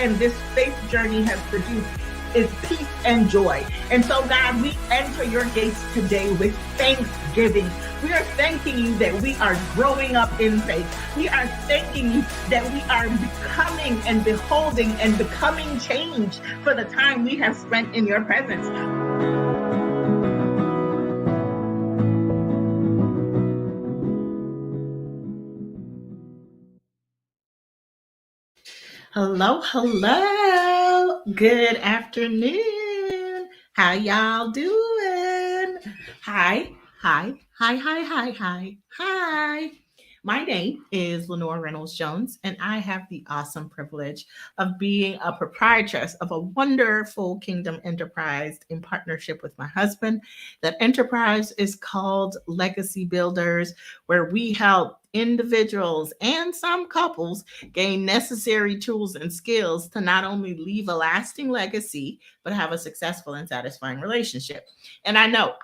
and this faith journey has produced is peace and joy. And so, God, we enter your gates today with thanksgiving. We are thanking you that we are growing up in faith. We are thanking you that we are becoming and beholding and becoming change for the time we have spent in your presence. Hello, hello. Good afternoon. How y'all doing? Hi. My name is Lenore Reynolds Jones, and I have the awesome privilege of being a proprietress of a wonderful kingdom enterprise in partnership with my husband. That enterprise is called Legacy Builders, where we help individuals and some couples gain necessary tools and skills to not only leave a lasting legacy, but have a successful and satisfying relationship. And I know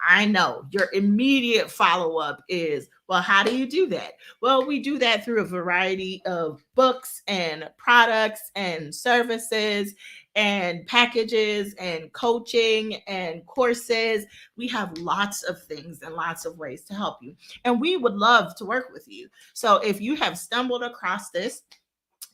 your immediate follow up is, well, how do you do that? Well, we do that through a variety of books and products and services and packages and coaching and courses. We have lots of things and lots of ways to help you. And we would love to work with you. So if you have stumbled across this,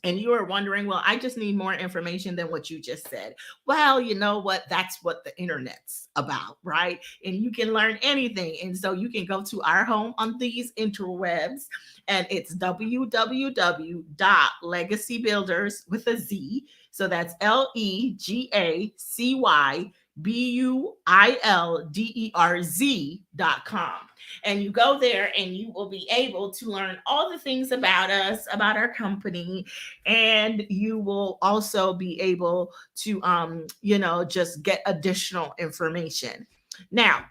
and you are wondering, well, I just need more information than what you just said. Well, you know what? That's what the internet's about, right? And you can learn anything. And so you can go to our home on these interwebs, and it's www.legacybuilders with a Z. So that's LEGACYBUILDERZ.com. And you go there and you will be able to learn all the things about us, about our company, and you will also be able to just get additional information. Now,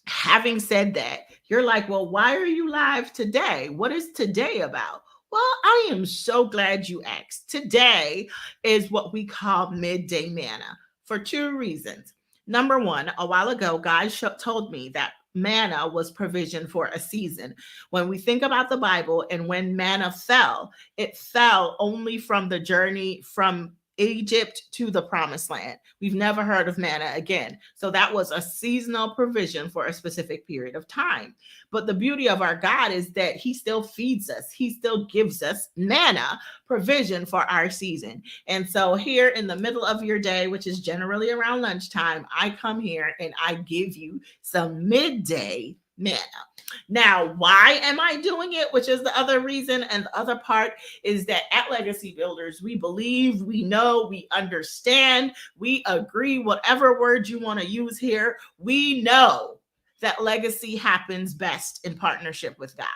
having said that, you're like, well, why are you live today? What is today about? Well, I am so glad you asked. Today is what we call midday manna for two reasons. Number one, a while ago, God told me that manna was provision for a season. When we think about the Bible and when manna fell, it fell only from the journey from Egypt to the promised land. We've never heard of manna again. So that was a seasonal provision for a specific period of time. But the beauty of our God is that he still feeds us. He still gives us manna, provision for our season. And so here in the middle of your day, which is generally around lunchtime, I come here and I give you some midday manna. Now, why am I doing it? Which is the other reason. And the other part is that at Legacy Builders, we believe, we know, we understand, we agree, whatever word you want to use here, we know that legacy happens best in partnership with God.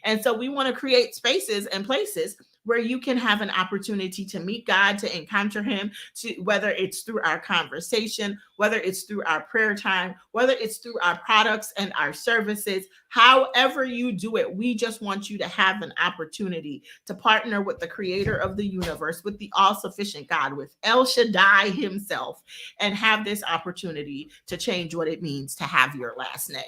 And so we want to create spaces and places where you can have an opportunity to meet God, to encounter him, to whether it's through our conversation, whether it's through our prayer time, whether it's through our products and our services, however you do it, we just want you to have an opportunity to partner with the creator of the universe, with the all-sufficient God, with El Shaddai himself, and have this opportunity to change what it means to have your last name.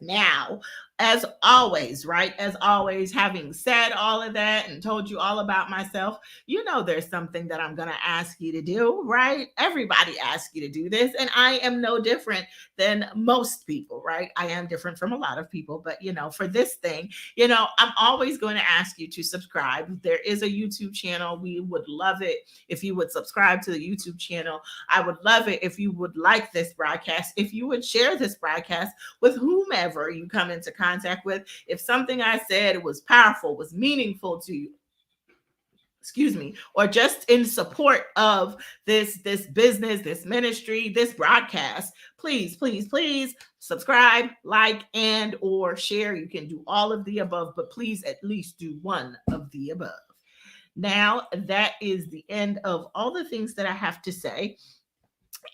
Now, as always, right? As always, having said all of that and told you all about myself, you know there's something that I'm going to ask you to do, right? Everybody asks you to do this, and I am no different than most people, right? I am different from a lot of people, but for this thing, I'm always going to ask you to subscribe. There is a YouTube channel. We would love it if you would subscribe to the YouTube channel. I would love it if you would like this broadcast, if you would share this broadcast with whomever you come into contact with. If something I said was powerful, was meaningful to you, or just in support of this business, this ministry, this broadcast, please subscribe, like, and or share. You can do all of the above, but please at least do one of the above. Now, that is the end of all the things that I have to say.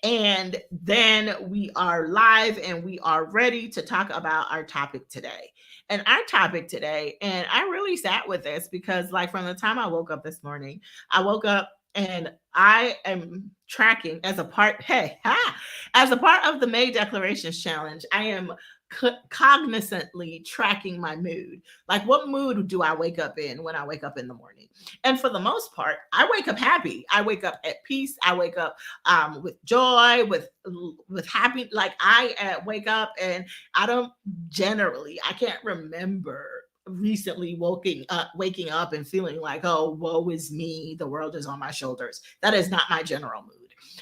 And then we are live and we are ready to talk about our topic today. And our topic today, and I really sat with this because from the time I woke up this morning, I woke up and I am tracking as a part of the May Declarations Challenge. I am cognizantly tracking my mood. Like, what mood do I wake up in when I wake up in the morning? And for the most part, I wake up happy. I wake up at peace. I wake up with joy, with happy. Like, I wake up and I don't generally. I can't remember recently waking up and feeling like, oh, woe is me, the world is on my shoulders. That is not my general mood.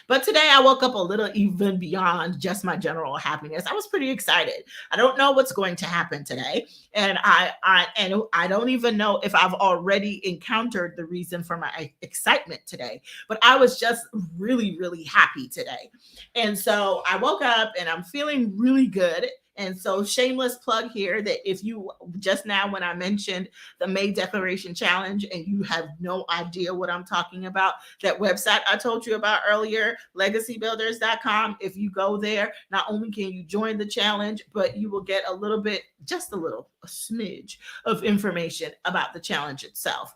But today I woke up a little even beyond just my general happiness. I was pretty excited. I don't know what's going to happen today, and I don't even know if I've already encountered the reason for my excitement today. But I was just really happy today, and so I woke up and I'm feeling really good. And so, shameless plug here that if you just now, when I mentioned the May Declaration Challenge and you have no idea what I'm talking about, that website I told you about earlier, legacybuilders.com, if you go there, not only can you join the challenge, but you will get a little bit, just a smidge of information about the challenge itself.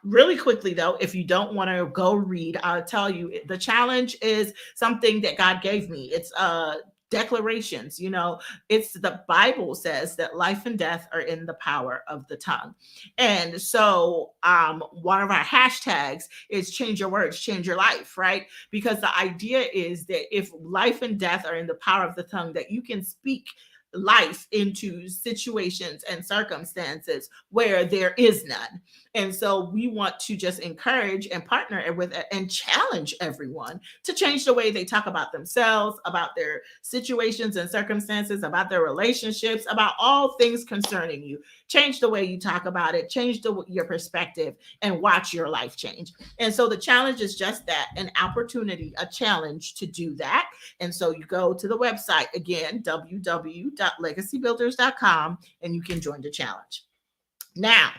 Really quickly though, if you don't want to go read, I'll tell you the challenge is something that God gave me. It's declarations. It's the Bible says that life and death are in the power of the tongue. And so one of our hashtags is change your words, change your life, right? Because the idea is that if life and death are in the power of the tongue, that you can speak life into situations and circumstances where there is none. And so we want to just encourage and partner with and challenge everyone to change the way they talk about themselves, about their situations and circumstances, about their relationships, about all things concerning you. Change the way you talk about it, change your perspective, and watch your life change. And so the challenge is just that, an opportunity, a challenge to do that. And so you go to the website again, www.legacybuilders.com, and you can join the challenge. Now,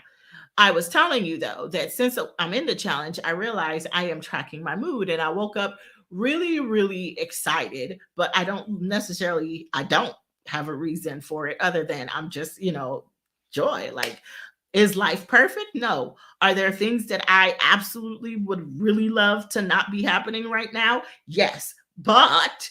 I was telling you though that since I'm in the challenge, I realized I am tracking my mood, and I woke up really excited, but I don't have a reason for it other than I'm just, joy. Like, is life perfect? No. Are there things that I absolutely would really love to not be happening right now? Yes. But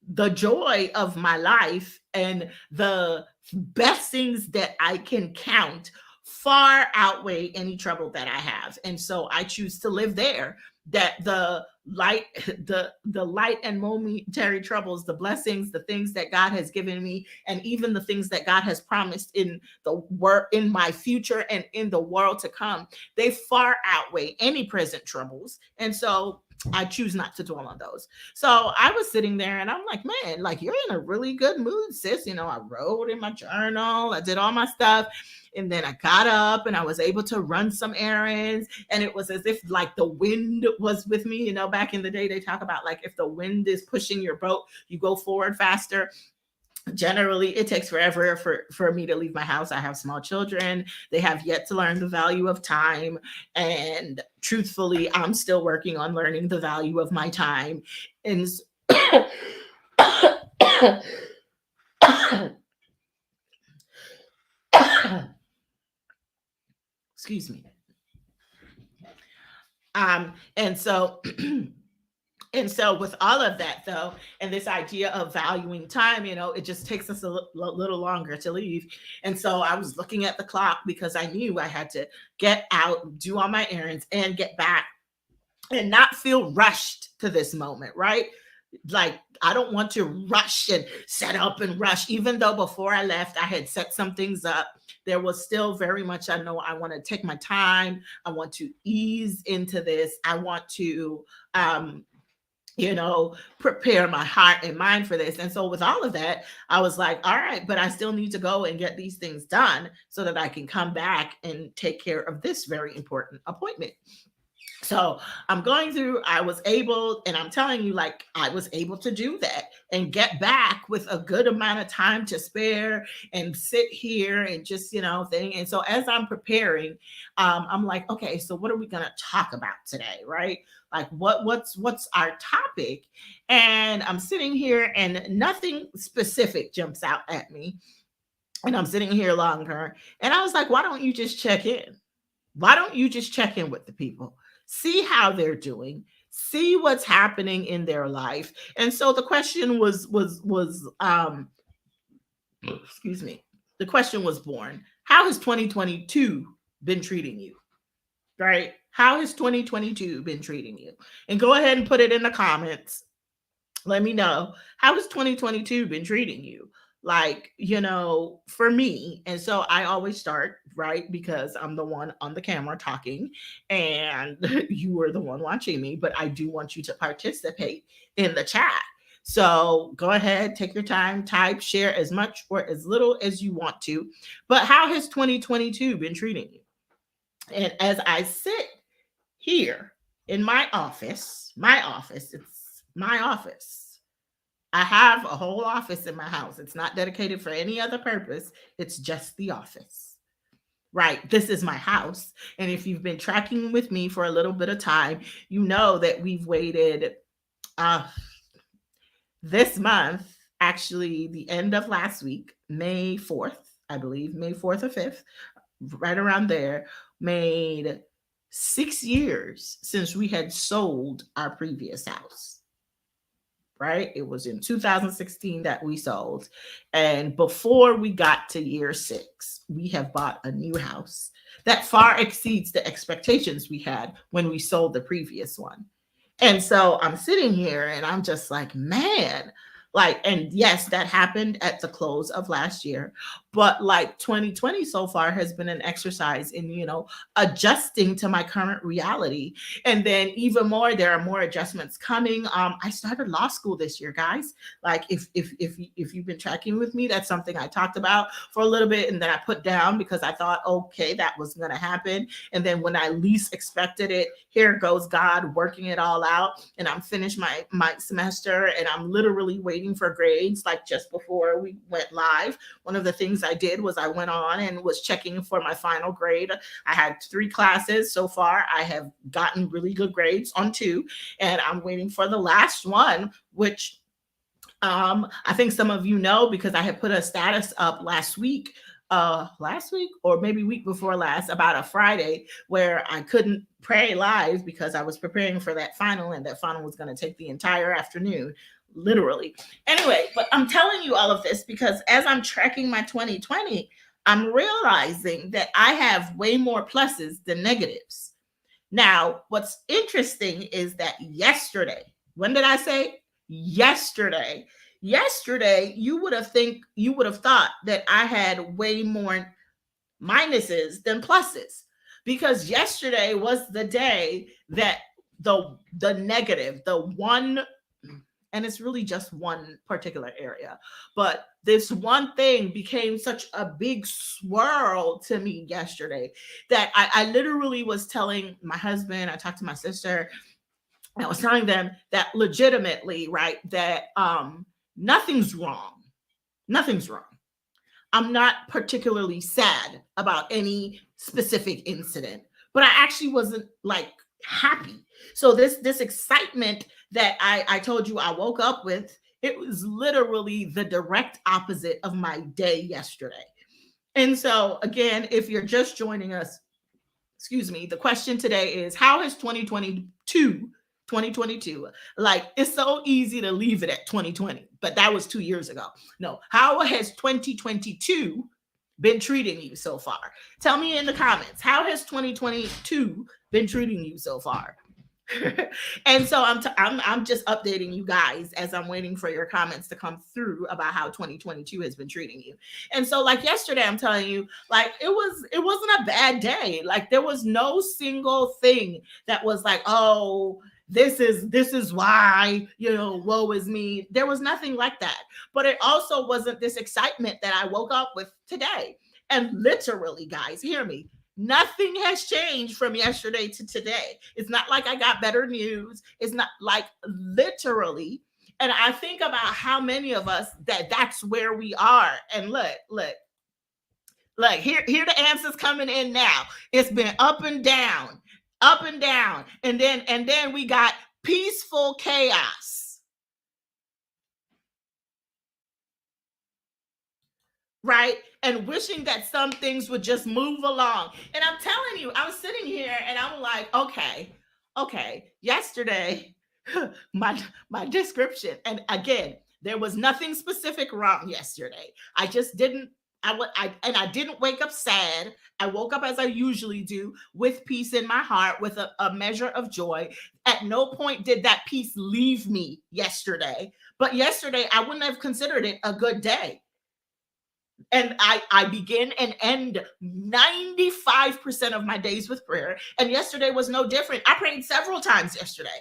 the joy of my life and the best things that I can count far outweigh any trouble that I have. And so I choose to live there. That the light, the light and momentary troubles, the blessings, the things that God has given me, and even the things that God has promised in the work, in my future and in the world to come, they far outweigh any present troubles. And so I choose not to dwell on those. So I was sitting there and I'm like, man, like, you're in a really good mood, sis. I wrote in my journal, I did all my stuff. And then I got up and I was able to run some errands. And it was as if like the wind was with me. Back in the day, they talk about like if the wind is pushing your boat, you go forward faster. Generally, it takes forever for me to leave my house. I have small children. They have yet to learn the value of time. And truthfully, I'm still working on learning the value of my time. And excuse me. And so and so with all of that though, and this idea of valuing time, it just takes us a little longer to leave. And so I was looking at the clock because I knew I had to get out, do all my errands, and get back and not feel rushed to this moment, right? Like, I don't want to rush and set up and rush, even though before I left, I had set some things up. There was still very much, I know I want to take my time. I want to ease into this. I want to, prepare my heart and mind for this. And so with all of that, I was like, all right, but I still need to go and get these things done so that I can come back and take care of this very important appointment. So I'm going through, I was able, and I'm telling you, like, I was able to do that and get back with a good amount of time to spare and sit here and just, thing. And so as I'm preparing, I'm like, okay, so what are we going to talk about today? Right? Like what's our topic? And I'm sitting here and nothing specific jumps out at me. And I'm sitting here longer. And I was like, why don't you just check in? Why don't you just check in with the people? See how they're doing, see what's happening in their life. And so the question was Excuse me. The question was born: how has 2022 been treating you? Right? How has 2022 been treating you? And go ahead and put it in the comments. Let me know, how has 2022 been treating you? Like, for me, and so I always start, right? Because I'm the one on the camera talking and you are the one watching me, but I do want you to participate in the chat. So go ahead, take your time, type, share as much or as little as you want to. But how has 2022 been treating you? And as I sit here in it's my office. I have a whole office in my house. It's not dedicated for any other purpose. It's just the office. Right. This is my house. And if you've been tracking with me for a little bit of time, you know that we've waited uh this month, actually the end of last week, May 4th, I believe, May 4th or 5th, right around there, made 6 years since we had sold our previous house. Right? It was in 2016 that we sold. And before we got to year 6, we have bought a new house that far exceeds the expectations we had when we sold the previous one. And so I'm sitting here and I'm just like, man, like, and yes, that happened at the close of last year. But like 2020 so far has been an exercise in, adjusting to my current reality. And then even more, there are more adjustments coming. I started law school this year, guys. Like if you've been tracking with me, that's something I talked about for a little bit and then I put down because I thought, okay, that was gonna happen. And then when I least expected it, here goes God working it all out. And I'm finished my semester and I'm literally waiting for grades. Like just before we went live, one of the things I did was I went on and was checking for my final grade. I had 3 classes so far. I have gotten really good grades on 2, and I'm waiting for the last one, which I think some of you know because I had put a status up last week or maybe week before last about a Friday where I couldn't pray live because I was preparing for that final and that final was going to take the entire afternoon, literally. Anyway, but I'm telling you all of this because as I'm tracking my 2020, I'm realizing that I have way more pluses than negatives. Now, what's interesting is that yesterday, when did I say? Yesterday. Yesterday, you would have thought that I had way more minuses than pluses because yesterday was the day that the negative, the one, and it's really just one particular area, but this one thing became such a big swirl to me yesterday that I literally was telling my husband, I talked to my sister, I was telling them that legitimately, right, that nothing's wrong. Nothing's wrong. I'm not particularly sad about any specific incident, but I actually wasn't like happy. So this excitement that I told you I woke up with, it was literally the direct opposite of my day yesterday. And so again, if you're just joining us, excuse me, the question today is how has 2022, like it's so easy to leave it at 2020, but that was 2 years ago. No, how has 2022 been treating you so far? Tell me in the comments, how has 2022 been treating you so far? And so I'm just updating you guys as I'm waiting for your comments to come through about how 2022 has been treating you. And so like yesterday, I'm telling you, like it wasn't a bad day. Like there was no single thing that was like, oh, this is why, woe is me. There was nothing like that. But it also wasn't this excitement that I woke up with today. And literally, guys, hear me. Nothing has changed from yesterday to today. It's not like I got better news. It's not like literally. And I think about how many of us that's where we are. And look, here the answers coming in now. It's been up and down, and then we got peaceful chaos. Right? And wishing that some things would just move along. And I'm telling you, I was sitting here and I'm like, okay, yesterday, my description, and again, There was nothing specific wrong yesterday. I just didn't. I didn't wake up sad. I woke up as I usually do, with peace in my heart, with a measure of joy. At no point did that peace leave me yesterday. But yesterday, I wouldn't have considered it a good day. And I begin and end 95% of my days with prayer. And yesterday was no different. I prayed several times yesterday,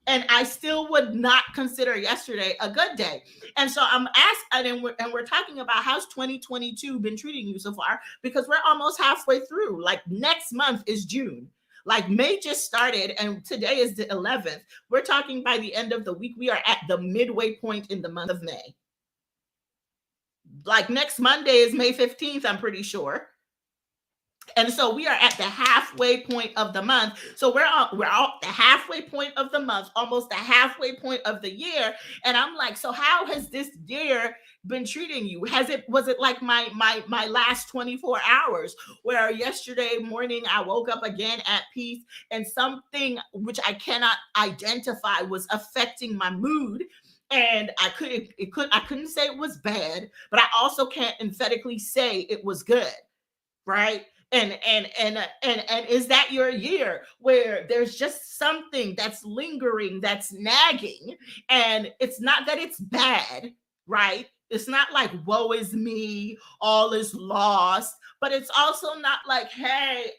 and I still would not consider yesterday a good day. And so I'm asked, and we're talking about how's 2022 been treating you so far, because we're almost halfway through. Like, next month is June. Like, May just started, and today is the 11th. We're talking by the end of the week, we are at the midway point in the month of May. Like, next Monday is May 15th, I'm pretty sure. And so we are at the halfway point of the month. So we're all the halfway point of the month, almost the halfway point of the year. And I'm like, so how has this year been treating you? Was it like my last 24 hours, where yesterday morning I woke up again at peace, and something which I cannot identify was affecting my mood? And I couldn't say it was bad, but I also can't emphatically say it was good, right? And is that your year where there's just something that's lingering, that's nagging? And it's not that it's bad, right? It's not like, woe is me, all is lost. But it's also not like, hey,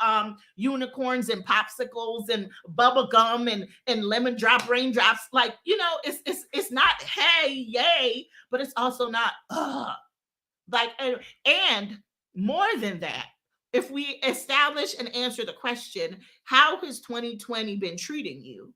unicorns and popsicles and bubble gum and lemon drop raindrops. Like, it's not, hey, yay, but it's also not, like, and more than that, if we establish and answer the question, how has 2020 been treating you?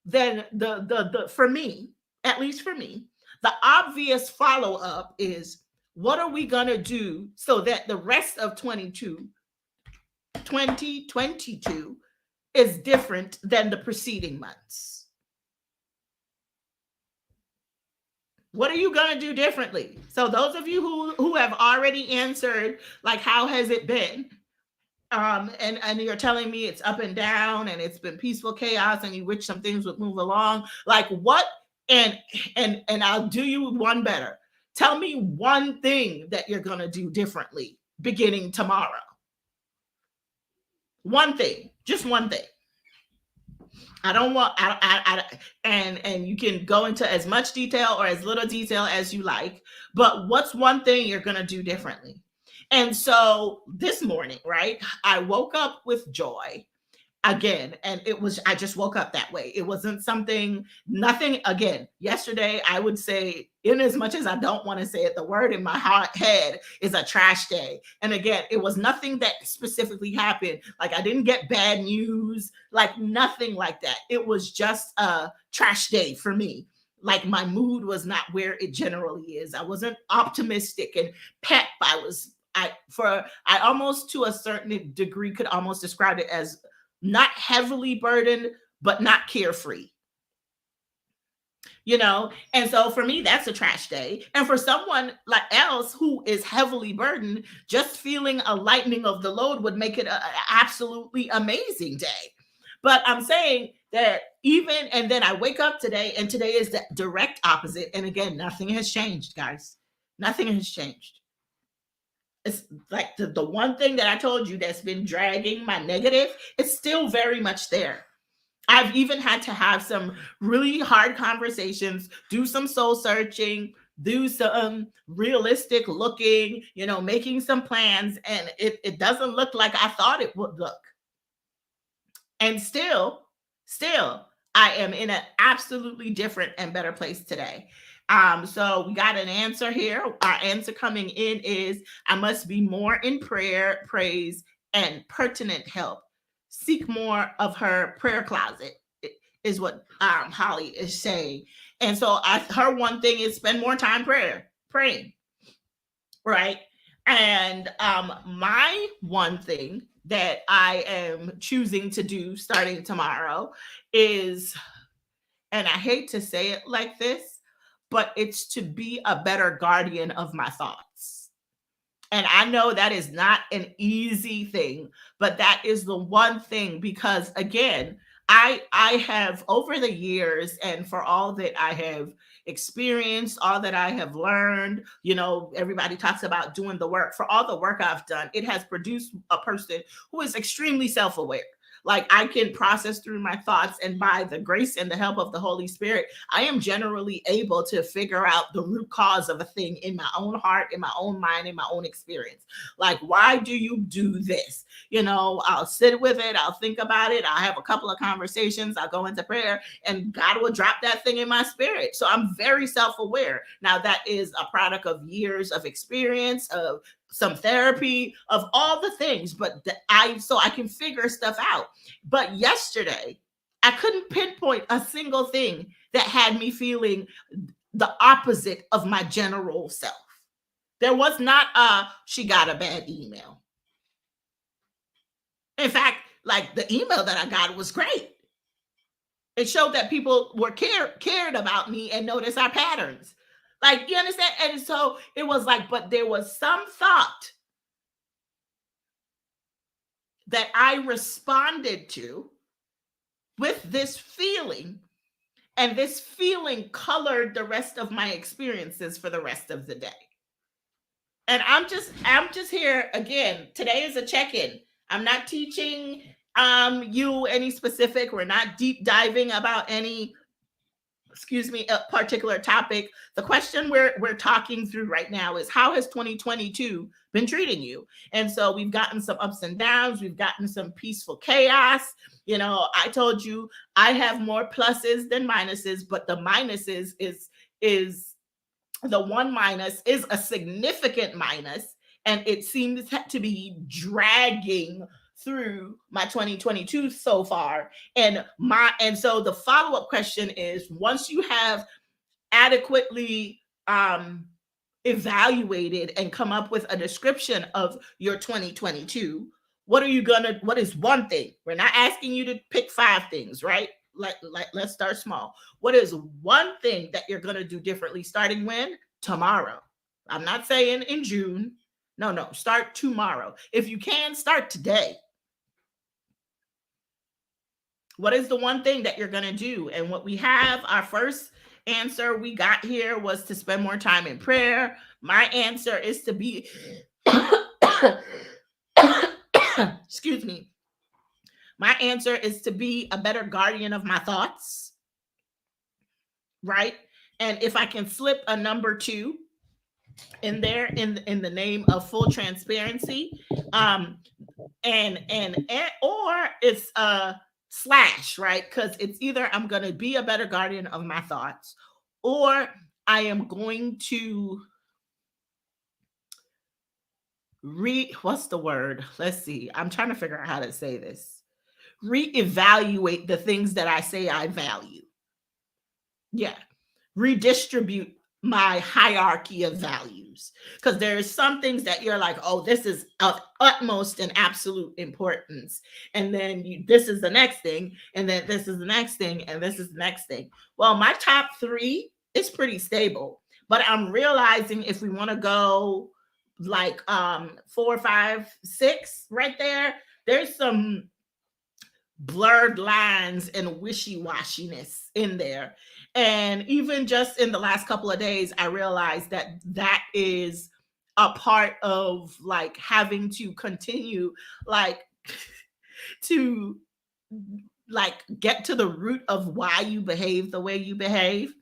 Then the for me, at least for me, the obvious follow-up is, what are we gonna do so that the rest of 2022 is different than the preceding months? What are you going to do differently? So those of you who have already answered, like, how has it been? And you're telling me it's up and down and it's been peaceful chaos and you wish some things would move along. Like, what? And I'll do you one better. Tell me one thing that you're going to do differently beginning tomorrow. One thing, just one thing. I don't want, and you can go into as much detail or as little detail as you like, but what's one thing you're going to do differently? And so this morning, right, I woke up with joy again, and I just woke up that way. It wasn't nothing. Again, yesterday, I would say, in as much as I don't want to say it, the word in my head is a trash day. And again, it was nothing that specifically happened. Like, I didn't get bad news, like nothing like that. It was just a trash day for me. Like, my mood was not where it generally is. I wasn't optimistic and pep. I almost, to a certain degree, could almost describe it as not heavily burdened, but not carefree. And so for me, that's a trash day. And for someone like else who is heavily burdened, just feeling a lightening of the load would make it an absolutely amazing day. But I'm saying that and then I wake up today, and today is the direct opposite. And again, nothing has changed, guys. Nothing has changed. It's like the one thing that I told you that's been dragging my negative, it's still very much there. I've even had to have some really hard conversations, do some soul searching, do some realistic looking, making some plans, and it doesn't look like I thought it would look. And still, I am in an absolutely different and better place today. So we got an answer here. Our answer coming in is, I must be more in prayer, praise, and pertinent help. Seek more of her prayer closet, is what Holly is saying. And so her one thing is spend more time praying, right? And my one thing that I am choosing to do starting tomorrow is, and I hate to say it like this, but it's to be a better guardian of my thoughts. And I know that is not an easy thing, but that is the one thing, because again, I have over the years, and for all that I have experienced, all that I have learned, everybody talks about doing the work. For all the work I've done, it has produced a person who is extremely self-aware. Like, I can process through my thoughts, and by the grace and the help of the Holy Spirit, I am generally able to figure out the root cause of a thing in my own heart, in my own mind, in my own experience. Like, why do you do this? I'll sit with it, I'll think about it, I'll have a couple of conversations, I'll go into prayer, and God will drop that thing in my spirit. So I'm very self-aware. Now, that is a product of years of experience, of some therapy, of all the things, but I can figure stuff out. But yesterday, I couldn't pinpoint a single thing that had me feeling the opposite of my general self. There was not she got a bad email. In fact, like, the email that I got was great. It showed that people were cared about me and noticed our patterns. Like, you understand? And so it was like, but there was some thought that I responded to with this feeling, and this feeling colored the rest of my experiences for the rest of the day. And I'm just here again. Today is a check-in. I'm not teaching you any specific. We're not deep diving about any, a particular topic. The question we're talking through right now is, how has 2022 been treating you? And so we've gotten some ups and downs, we've gotten some peaceful chaos. I told you I have more pluses than minuses, but the minuses is the one minus is a significant minus, and it seems to be dragging through my 2022 so far. And so the follow-up question is, once you have adequately evaluated and come up with a description of your 2022, what is one thing? We're not asking you to pick 5 things, right? Let's start small. What is one thing that you're going to do differently starting when? Tomorrow. I'm not saying in June. No, start tomorrow. If you can, start today. What is the one thing that you're going to do? And what we have, our first answer we got here was to spend more time in prayer. My answer is to be excuse me. My answer is to be a better guardian of my thoughts, right? And if I can slip a number 2 in there, in the name of full transparency, and or it's a slash, right? Because it's either I'm going to be a better guardian of my thoughts, or I am going to what's the word? Let's see. I'm trying to figure out how to say this. Reevaluate the things that I say I value. Yeah. Redistribute my hierarchy of values, because there's some things that you're like, oh, this is of utmost and absolute importance, and then this is the next thing, and then this is the next thing, and this is the next thing. Well, my top 3 is pretty stable, but I'm realizing if we want to go like 4, 5, 6 right there, there's some blurred lines and wishy-washiness in there. And even just in the last couple of days, I realized that is a part of like having to continue like to like get to the root of why you behave the way you behave.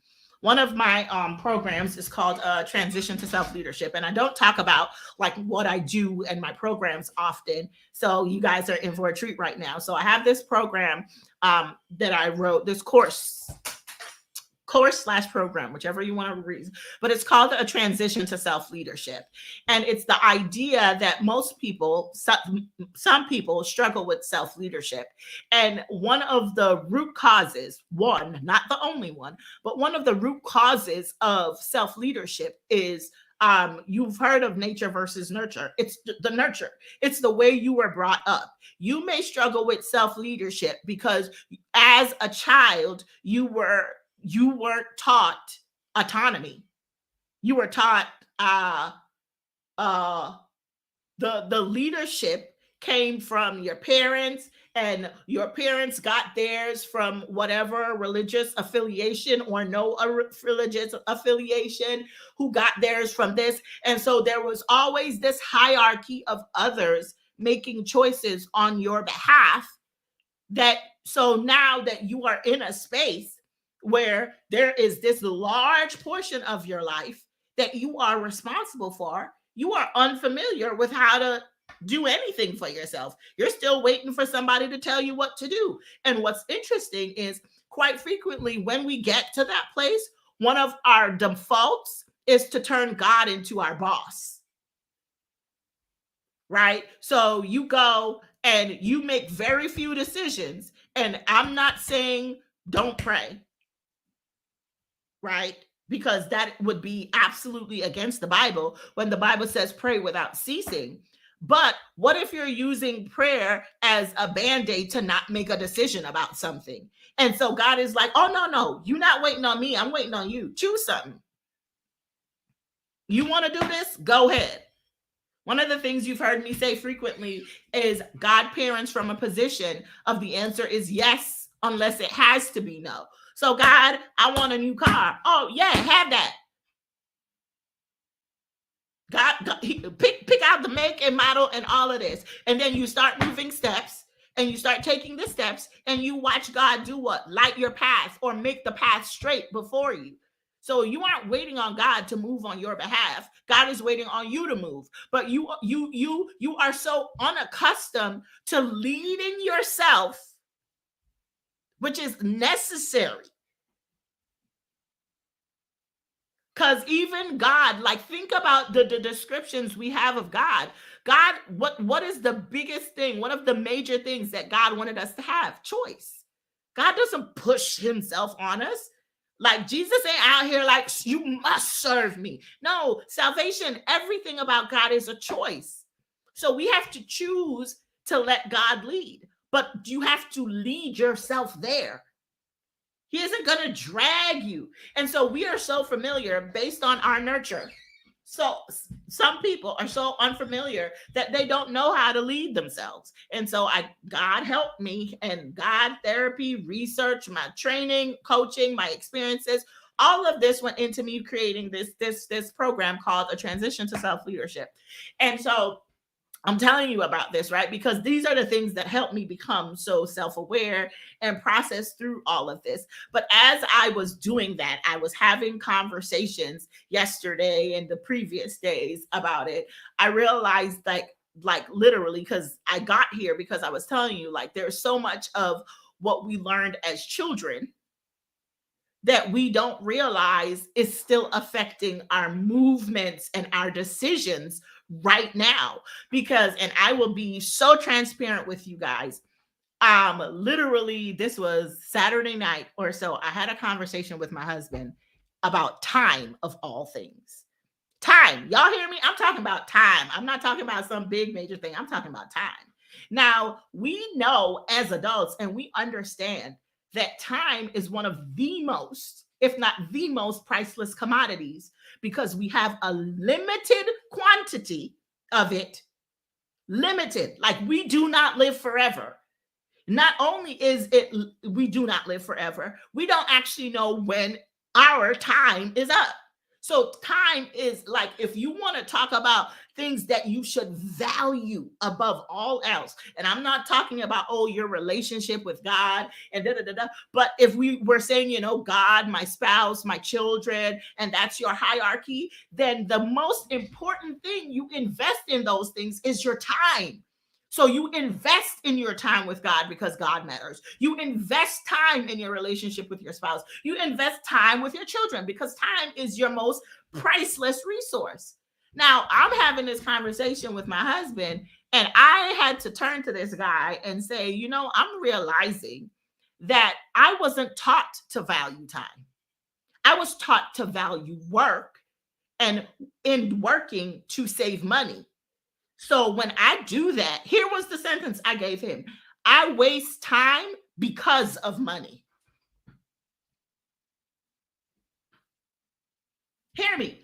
One of my programs is called Transition to Self-Leadership. And I don't talk about like what I do in my programs often. So you guys are in for a treat right now. So I have this program that I wrote, this course/program, whichever you want to read, but it's called A Transition to Self-Leadership. And it's the idea that most people, some people struggle with self-leadership. And one of the root causes, not the only one, but one of the root causes of self-leadership is you've heard of nature versus nurture. It's the nurture. It's the way you were brought up. You may struggle with self-leadership because as a child, you weren't taught autonomy. You were taught the leadership came from your parents and your parents got theirs from whatever religious affiliation or no religious affiliation, who got theirs from this. And so there was always this hierarchy of others making choices on your behalf. That so now that you are in a space where there is this large portion of your life that you are responsible for, you are unfamiliar with how to do anything for yourself. You're still waiting for somebody to tell you what to do. And what's interesting is, quite frequently when we get to that place, one of our defaults is to turn God into our boss. Right? So you go and you make very few decisions. And I'm not saying don't pray, right? Because that would be absolutely against the Bible when the Bible says pray without ceasing. But what if you're using prayer as a band-aid to not make a decision about something? And so God is like, oh, no, you're not waiting on me. I'm waiting on you. Choose something. You want to do this? Go ahead. One of the things you've heard me say frequently is godparents from a position of the answer is yes, unless it has to be no. So, God, I want a new car. Oh, yeah, have that. God, pick out the make and model and all of this. And then you start moving steps and you start taking the steps and you watch God do what? Light your path or make the path straight before you. So you aren't waiting on God to move on your behalf. God is waiting on you to move. But you are so unaccustomed to leading yourself, which is necessary. Because even God, like, think about the descriptions we have of God. God, what is the biggest thing? One of the major things that God wanted us to have? Choice. God doesn't push himself on us. Like, Jesus ain't out here like, you must serve me. No, salvation, everything about God is a choice. So we have to choose to let God lead, but you have to lead yourself there. He isn't going to drag you. And so we are so familiar based on our nurture. So some people are so unfamiliar that they don't know how to lead themselves. And so God helped me, and God, therapy, research, my training, coaching, my experiences, all of this went into me creating this program called A Transition to Self-Leadership. And so I'm telling you about this, right? Because these are the things that help me become so self-aware and process through all of this. But as I was doing that, I was having conversations yesterday and the previous days about it. I realized, like literally, because I got here because I was telling you, like, there's so much of what we learned as children that we don't realize is still affecting our movements and our decisions right now. Because, and I will be so transparent with you guys, literally this was Saturday night or so, I had a conversation with my husband about time, of all things. Time. Y'all hear me? I'm talking about time. I'm not talking about some big major thing. I'm talking about time. Now, we know as adults and we understand that time is one of the most, if not the most, priceless commodities, because we have a limited quantity of it. Limited. Like, we do not live forever. Not only is it we do not live forever, we don't actually know when our time is up. So time is, like, if you want to talk about things that you should value above all else, and I'm not talking about, oh, your relationship with God and da da da da, but if we were saying, God, my spouse, my children, and that's your hierarchy, then the most important thing you invest in those things is your time. So you invest in your time with God because God matters. You invest time in your relationship with your spouse. You invest time with your children because time is your most priceless resource. Now, I'm having this conversation with my husband, and I had to turn to this guy and say, I'm realizing that I wasn't taught to value time. I was taught to value work, and in working to save money. So when I do that, here was the sentence I gave him: I waste time because of money. Hear me.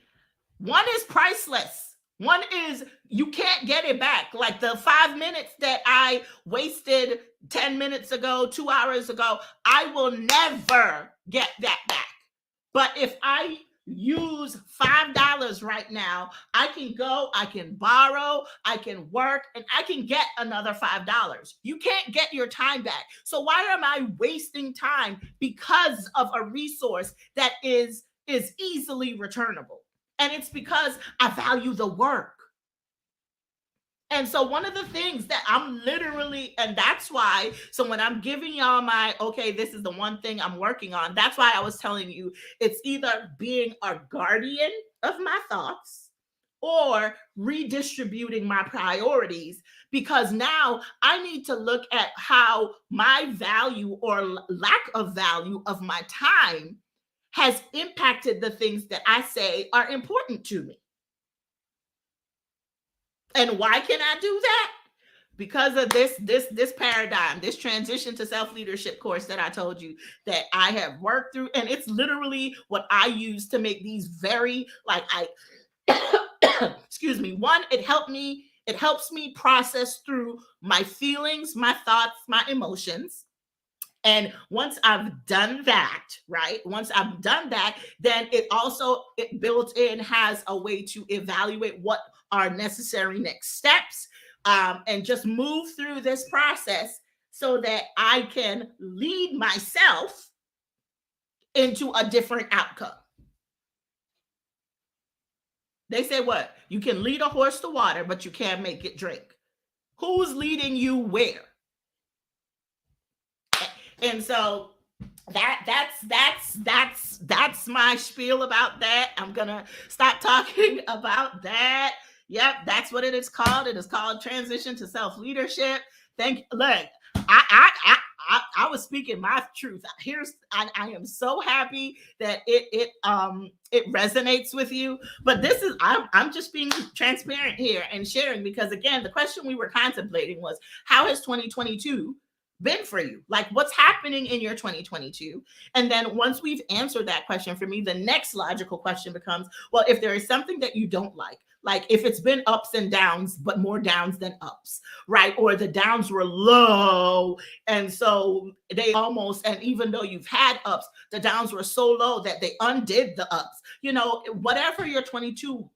One is priceless. One is you can't get it back. Like the 5 minutes that I wasted 10 minutes ago, 2 hours ago, I will never get that back. But if I use $5 right now, I can go, I can borrow, I can work, and I can get another $5. You can't get your time back. So why am I wasting time because of a resource that is easily returnable? And it's because I value the work. And so one of the things that I'm literally, and that's why, so when I'm giving y'all my, okay, this is the one thing I'm working on, that's why I was telling you it's either being a guardian of my thoughts or redistributing my priorities, because now I need to look at how my value or lack of value of my time has impacted the things that I say are important to me. And why can I do that? Because of this paradigm, this transition to self-leadership course that I told you that I have worked through. And it's literally what I use to make these very, like, I excuse me, one, it helps me process through my feelings, my thoughts, my emotions. And once I've done that, right? Once I've done that, then it built in has a way to evaluate what are necessary next steps, and just move through this process so that I can lead myself into a different outcome. They say what? You can lead a horse to water, but you can't make it drink. Who's leading you where? And so that's my spiel about that. I'm gonna stop talking about that. Yep, that's what it is called. It is called transition to self-leadership. Thank you. Look, I was speaking my truth. I am so happy that it resonates with you. But this is I'm just being transparent here and sharing, because again, the question we were contemplating was, how has 2022 been for you? Like, what's happening in your 2022? And then once we've answered that question, for me, the next logical question becomes, well, if there is something that you don't like if it's been ups and downs, but more downs than ups, right? Or the downs were low. And so and even though you've had ups, the downs were so low that they undid the ups. Whatever your 22,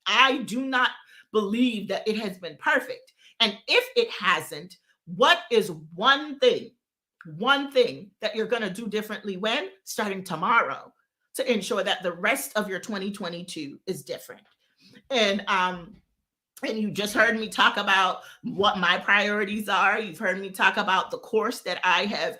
I do not believe that it has been perfect. And if it hasn't, what is one thing that you're going to do differently starting tomorrow, to ensure that the rest of your 2022 is different? And you just heard me talk about what my priorities are. You've heard me talk about the course that I have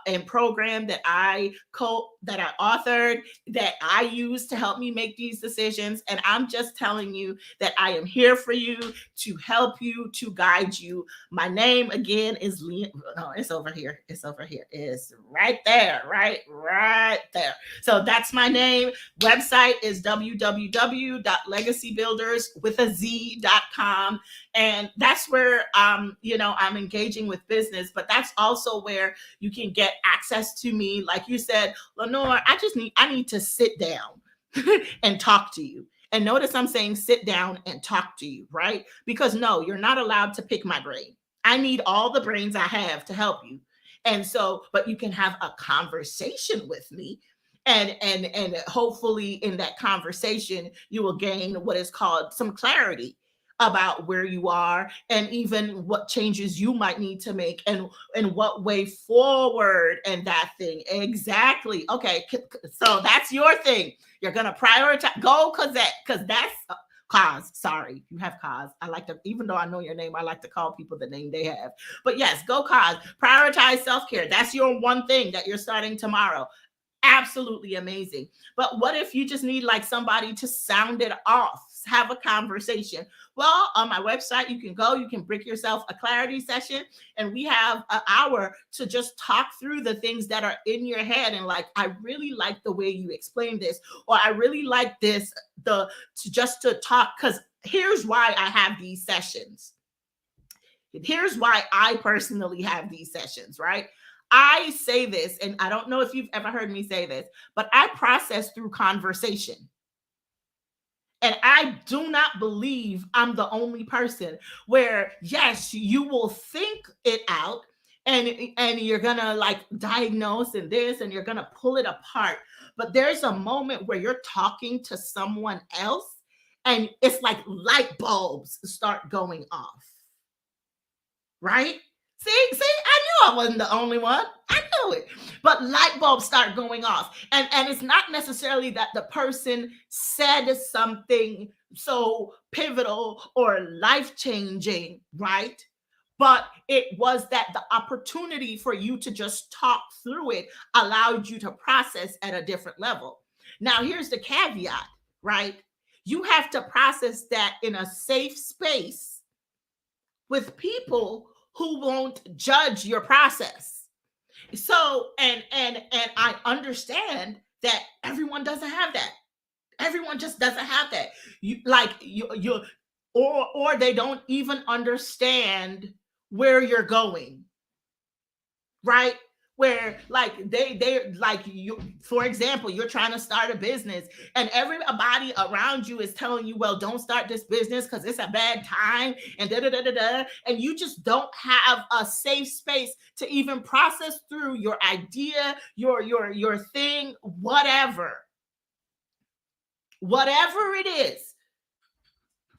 and program that I authored, that I use to help me make these decisions. And I'm just telling you that I am here for you, to help you, to guide you. My name again is Leah. No, it's over here. It's over here. It's right there. Right there. So that's my name. Website is www.legacybuilderswithaz.com. And that's where I'm engaging with business, but that's also where you can get access to me. Like you said, Lenore, I need to sit down and talk to you. And notice I'm saying sit down and talk to you, right? Because no, you're not allowed to pick my brain. I need all the brains I have to help you. And so, but you can have a conversation with me, and hopefully in that conversation you will gain what is called some clarity about where you are, and even what changes you might need to make, and what way forward, and that thing. Exactly. Okay, so that's your thing. You're gonna prioritize. Go Cosette, because that's cause. Sorry, you have cause. I like to, even though I know your name, I like to call people the name they have. But yes, go cause. Prioritize self-care. That's your one thing that you're starting tomorrow. Absolutely amazing. But what if you just need like somebody to sound it off, have a conversation? Well, on my website, you can book yourself a clarity session, and we have an hour to just talk through the things that are in your head. And like, I really like the way you explained this, or I really like this, just to talk, because here's why I have these sessions. Here's why I personally have these sessions, right? I say this, and I don't know if you've ever heard me say this, but I process through conversation. And I do not believe I'm the only person where, yes, you will think it out, and you're gonna like diagnose and this, and you're gonna pull it apart. But there's a moment where you're talking to someone else, and it's like light bulbs start going off, right? See, I knew I wasn't the only one. I knew it. But light bulbs start going off. And it's not necessarily that the person said something so pivotal or life-changing, right? But it was that the opportunity for you to just talk through it allowed you to process at a different level. Now, here's the caveat, right? You have to process that in a safe space with people who won't judge your process. So, and I understand that everyone doesn't have that. Everyone just doesn't have that. You or they don't even understand where you're going, right? Where like they like you, for example, you're trying to start a business and everybody around you is telling you, well, don't start this business because it's a bad time and da da da da da, and you just don't have a safe space to even process through your idea, your thing, whatever it is.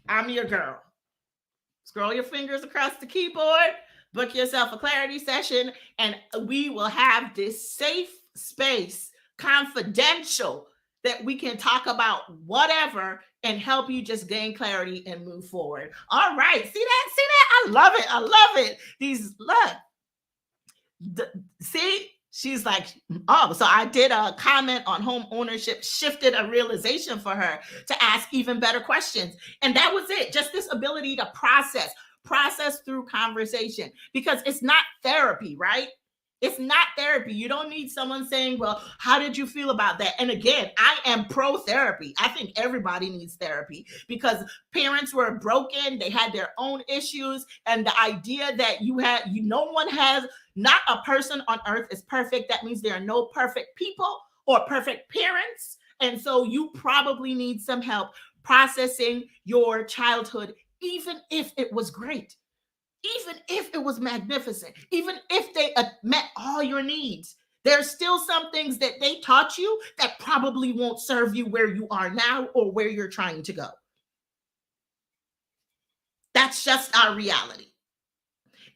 I'm your girl. Scroll your fingers across the keyboard, book yourself a clarity session, and we will have this safe space, confidential, that we can talk about whatever and help you just gain clarity and move forward. All right. See that? I love it. I love it. These, look, see? She's like, oh, so I did a comment on home ownership, shifted a realization for her to ask even better questions. And that was it. Just this ability to process through conversation, because it's not therapy, right? It's not therapy. You don't need someone saying, well, how did you feel about that? And again, I am pro therapy. I think everybody needs therapy because parents were broken. They had their own issues. And the idea that no one has, not a person on earth is perfect. That means there are no perfect people or perfect parents. And so you probably need some help processing your childhood, even if it was great. Even if it was magnificent, even if they met all your needs, there's still some things that they taught you that probably won't serve you where you are now or where you're trying to go. That's just our reality.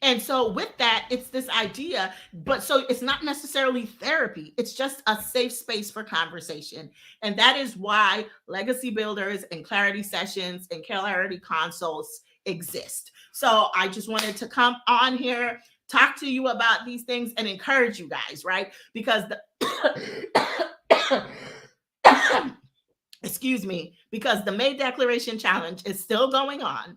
And so with that, it's this idea, but so it's not necessarily therapy. It's just a safe space for conversation. And that is why legacy builders and clarity sessions and clarity consults exist. So I just wanted to come on here, talk to you about these things and encourage you guys, right? Because excuse me, because the May Declaration Challenge is still going on,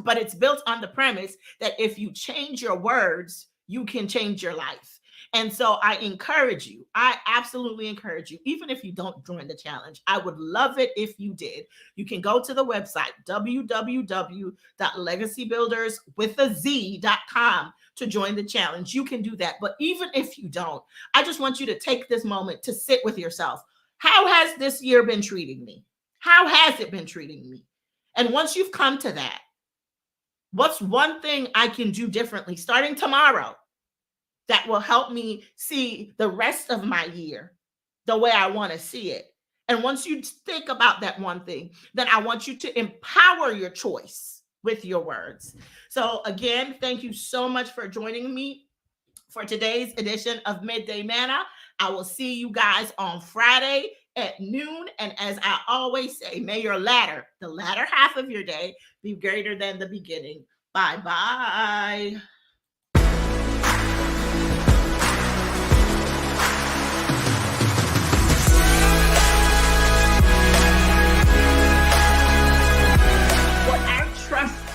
but it's built on the premise that if you change your words, you can change your life. And so I encourage you, I absolutely encourage you, even if you don't join the challenge, I would love it if you did. You can go to the website, www.legacybuilderswithaz.com to join the challenge. You can do that. But even if you don't, I just want you to take this moment to sit with yourself. How has this year been treating me? How has it been treating me? And once you've come to that, what's one thing I can do differently starting tomorrow that will help me see the rest of my year the way I want to see it? And once you think about that one thing, then I want you to empower your choice with your words. So again, thank you so much for joining me for today's edition of Midday Manna. I will see you guys on Friday at noon. And as I always say, may your the latter half of your day, be greater than the beginning. Bye-bye.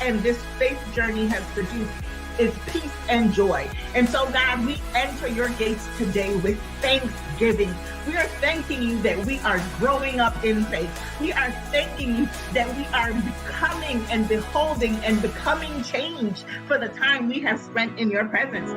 And this faith journey has produced is peace and joy. And so, God, we enter your gates today with thanksgiving. We are thanking you that we are growing up in faith. We are thanking you that we are becoming and beholding and becoming changed for the time we have spent in your presence.